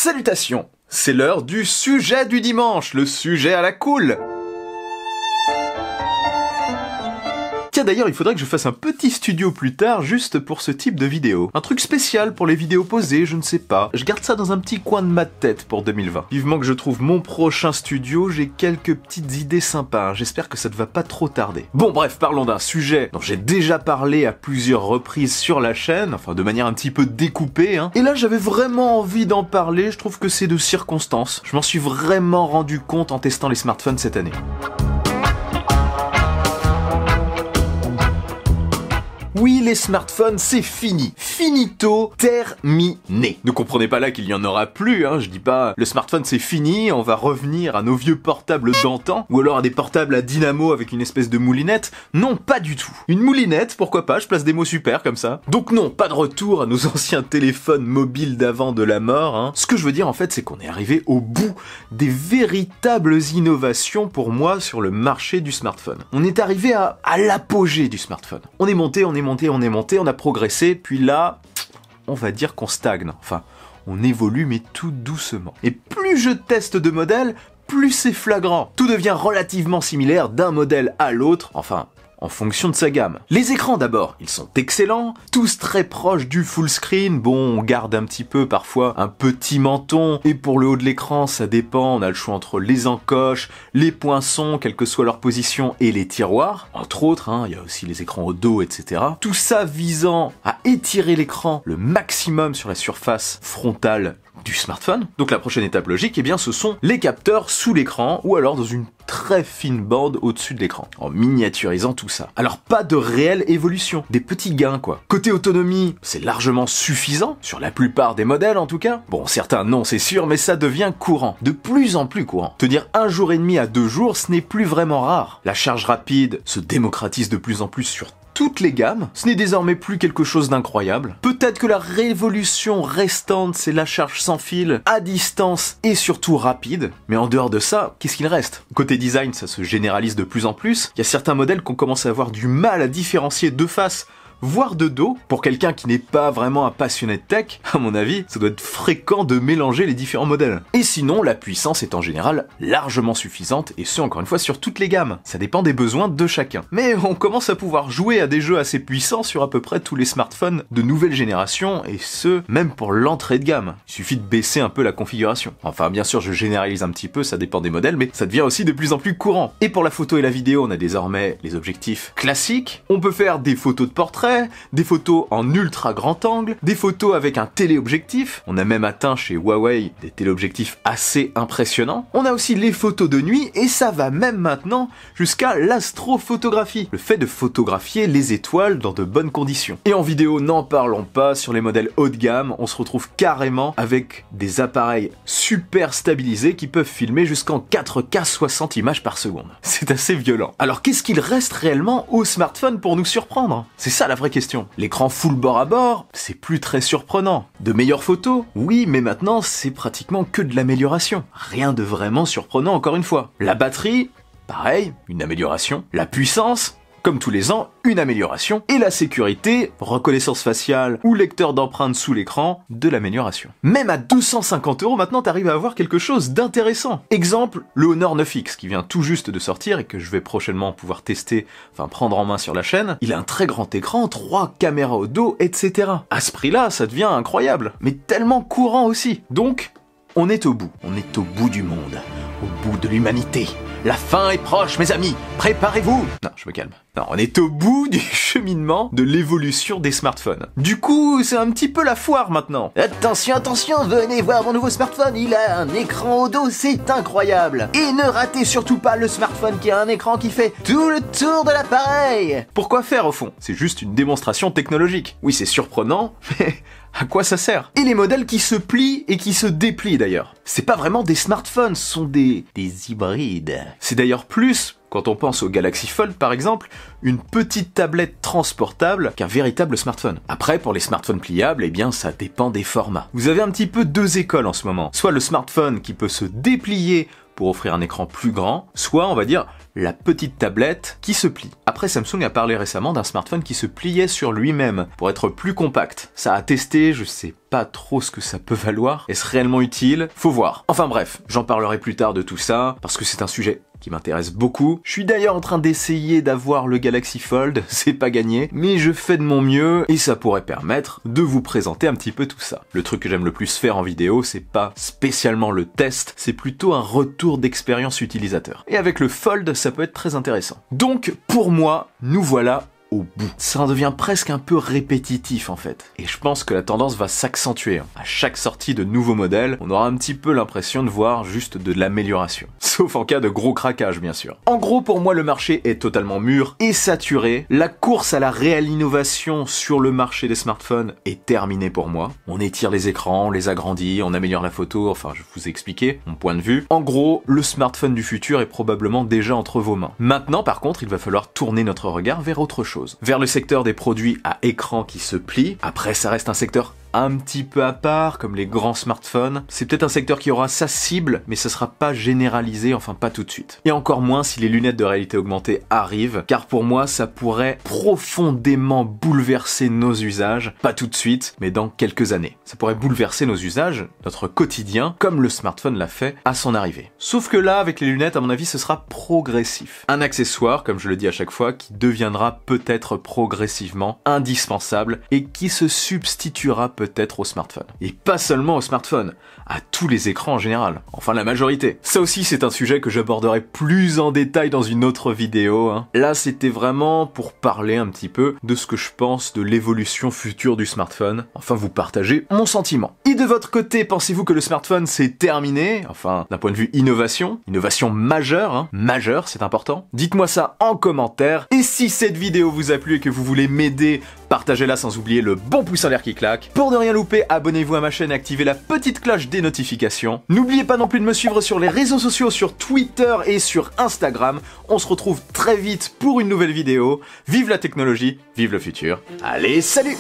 Salutations, c'est l'heure du sujet du dimanche, le sujet à la cool. Tiens d'ailleurs, il faudrait que je fasse un petit studio plus tard juste pour ce type de vidéo. Un truc spécial pour les vidéos posées, je ne sais pas. Je garde ça dans un petit coin de ma tête pour 2020. Vivement que je trouve mon prochain studio, j'ai quelques petites idées sympas. J'espère que ça ne va pas trop tarder. Bon bref, parlons d'un sujet dont j'ai déjà parlé à plusieurs reprises sur la chaîne, enfin de manière un petit peu découpée, hein. Et là j'avais vraiment envie d'en parler, je trouve que c'est de circonstance. Je m'en suis vraiment rendu compte en testant les smartphones cette année. Oui, les smartphones, c'est fini. Finito, terminé. Ne comprenez pas là qu'il n'y en aura plus, hein. Je dis pas, le smartphone c'est fini, on va revenir à nos vieux portables d'antan, ou alors à des portables à dynamo avec une espèce de moulinette. Non, pas du tout. Une moulinette, pourquoi pas, je place des mots super comme ça. Donc non, pas de retour à nos anciens téléphones mobiles d'avant de la mort, hein. Ce que je veux dire en fait, c'est qu'on est arrivé au bout des véritables innovations pour moi sur le marché du smartphone. On est arrivé à l'apogée du smartphone. On est monté, on a progressé, puis là, on va dire qu'on stagne. Enfin, on évolue, mais tout doucement. Et plus je teste de modèles, plus c'est flagrant. Tout devient relativement similaire d'un modèle à l'autre, enfin, en fonction de sa gamme. Les écrans d'abord, ils sont excellents, tous très proches du full screen, bon on garde un petit peu parfois un petit menton, et pour le haut de l'écran ça dépend, on a le choix entre les encoches, les poinçons, quelle que soit leur position, et les tiroirs, entre autres, hein, il y a aussi les écrans au dos, etc. Tout ça visant à étirer l'écran le maximum sur la surface frontale du smartphone. Donc la prochaine étape logique, eh bien, ce sont les capteurs sous l'écran ou alors dans une très fine bande au-dessus de l'écran, en miniaturisant tout ça. Alors pas de réelle évolution, des petits gains quoi. Côté autonomie, c'est largement suffisant, sur la plupart des modèles en tout cas. Bon, certains non c'est sûr, mais ça devient courant, de plus en plus courant. Tenir 1 jour et demi à 2 jours, ce n'est plus vraiment rare. La charge rapide se démocratise de plus en plus sur toutes les gammes, ce n'est désormais plus quelque chose d'incroyable. Peut-être que la révolution restante, c'est la charge sans fil, à distance et surtout rapide, mais en dehors de ça, qu'est-ce qu'il reste? Côté design, ça se généralise de plus en plus, il y a certains modèles qu'on commence à avoir du mal à différencier de face, voire de dos. Pour quelqu'un qui n'est pas vraiment un passionné de tech, à mon avis, ça doit être fréquent de mélanger les différents modèles. Et sinon, la puissance est en général largement suffisante, et ce encore une fois sur toutes les gammes. Ça dépend des besoins de chacun. Mais on commence à pouvoir jouer à des jeux assez puissants sur à peu près tous les smartphones de nouvelle génération, et ce, même pour l'entrée de gamme. Il suffit de baisser un peu la configuration. Enfin, bien sûr, je généralise un petit peu, ça dépend des modèles, mais ça devient aussi de plus en plus courant. Et pour la photo et la vidéo, on a désormais les objectifs classiques. On peut faire des photos de portrait, des photos en ultra grand angle, des photos avec un téléobjectif, on a même atteint chez Huawei des téléobjectifs assez impressionnants. On a aussi les photos de nuit et ça va même maintenant jusqu'à l'astrophotographie, le fait de photographier les étoiles dans de bonnes conditions. Et en vidéo, n'en parlons pas, sur les modèles haut de gamme, on se retrouve carrément avec des appareils super stabilisés qui peuvent filmer jusqu'en 4K 60 images par seconde. C'est assez violent. Alors qu'est-ce qu'il reste réellement au smartphone pour nous surprendre? C'est ça la vraie question. L'écran full bord à bord, c'est plus très surprenant. De meilleures photos? Oui, mais maintenant, c'est pratiquement que de l'amélioration. Rien de vraiment surprenant encore une fois. La batterie? Pareil, une amélioration. La puissance? Comme tous les ans, une amélioration. Et la sécurité, reconnaissance faciale ou lecteur d'empreintes sous l'écran, de l'amélioration. Même à 250 € maintenant, t'arrives à avoir quelque chose d'intéressant. Exemple, le Honor 9X, qui vient tout juste de sortir et que je vais prochainement pouvoir tester, enfin prendre en main sur la chaîne. Il a un très grand écran, 3 caméras au dos, etc. À ce prix-là, ça devient incroyable. Mais tellement courant aussi. Donc, on est au bout. On est au bout du monde. Au bout de l'humanité. La fin est proche, mes amis, préparez-vous. Non, je me calme. Non, on est au bout du cheminement de l'évolution des smartphones. Du coup, c'est un petit peu la foire maintenant. Attention, attention, venez voir mon nouveau smartphone, il a un écran au dos, c'est incroyable. Et ne ratez surtout pas le smartphone qui a un écran qui fait tout le tour de l'appareil. Pourquoi faire au fond? C'est juste une démonstration technologique. Oui, c'est surprenant, mais à quoi ça sert? Et les modèles qui se plient et qui se déplient d'ailleurs. C'est pas vraiment des smartphones, ce sont des hybrides. C'est d'ailleurs plus, quand on pense au Galaxy Fold par exemple, une petite tablette transportable qu'un véritable smartphone. Après, pour les smartphones pliables, eh bien ça dépend des formats. Vous avez un petit peu deux écoles en ce moment. Soit le smartphone qui peut se déplier pour offrir un écran plus grand, soit on va dire la petite tablette qui se plie. Après, Samsung a parlé récemment d'un smartphone qui se pliait sur lui-même pour être plus compact. Ça a testé, je sais pas trop ce que ça peut valoir. Est-ce réellement utile? Faut voir. Enfin bref, j'en parlerai plus tard de tout ça, parce que c'est un sujet qui m'intéresse beaucoup. Je suis d'ailleurs en train d'essayer d'avoir le Galaxy Fold, c'est pas gagné, mais je fais de mon mieux et ça pourrait permettre de vous présenter un petit peu tout ça. Le truc que j'aime le plus faire en vidéo, c'est pas spécialement le test, c'est plutôt un retour d'expérience utilisateur. Et avec le Fold, ça peut être très intéressant. Donc, pour moi, nous voilà au bout. Ça en devient presque un peu répétitif en fait. Et je pense que la tendance va s'accentuer. À chaque sortie de nouveaux modèles, on aura un petit peu l'impression de voir juste de l'amélioration. Sauf en cas de gros craquage bien sûr. En gros, pour moi, le marché est totalement mûr et saturé. La course à la réelle innovation sur le marché des smartphones est terminée pour moi. On étire les écrans, on les agrandit, on améliore la photo, enfin je vous ai expliqué mon point de vue. En gros, le smartphone du futur est probablement déjà entre vos mains. Maintenant par contre, il va falloir tourner notre regard vers autre chose. Vers le secteur des produits à écran qui se plient. Après, ça reste un secteur un petit peu à part, comme les grands smartphones. C'est peut-être un secteur qui aura sa cible, mais ça sera pas généralisé, enfin pas tout de suite. Et encore moins si les lunettes de réalité augmentée arrivent, car pour moi, ça pourrait profondément bouleverser nos usages, pas tout de suite, mais dans quelques années. Ça pourrait bouleverser nos usages, notre quotidien, comme le smartphone l'a fait à son arrivée. Sauf que là, avec les lunettes, à mon avis, ce sera progressif. Un accessoire, comme je le dis à chaque fois, qui deviendra peut-être progressivement indispensable et qui se substituera peut-être au smartphone. Et pas seulement au smartphone, à tous les écrans en général. Enfin la majorité. Ça aussi c'est un sujet que j'aborderai plus en détail dans une autre vidéo. Là c'était vraiment pour parler un petit peu de ce que je pense de l'évolution future du smartphone. Enfin vous partagez mon sentiment. Et de votre côté, pensez-vous que le smartphone c'est terminé? Enfin d'un point de vue innovation majeure, majeure c'est important. Dites-moi ça en commentaire. Et si cette vidéo vous a plu et que vous voulez m'aider, partagez-la sans oublier le bon pouce en l'air qui claque. Pour ne rien louper, abonnez-vous à ma chaîne et activez la petite cloche des notifications. N'oubliez pas non plus de me suivre sur les réseaux sociaux, sur Twitter et sur Instagram. On se retrouve très vite pour une nouvelle vidéo. Vive la technologie, vive le futur. Allez, salut!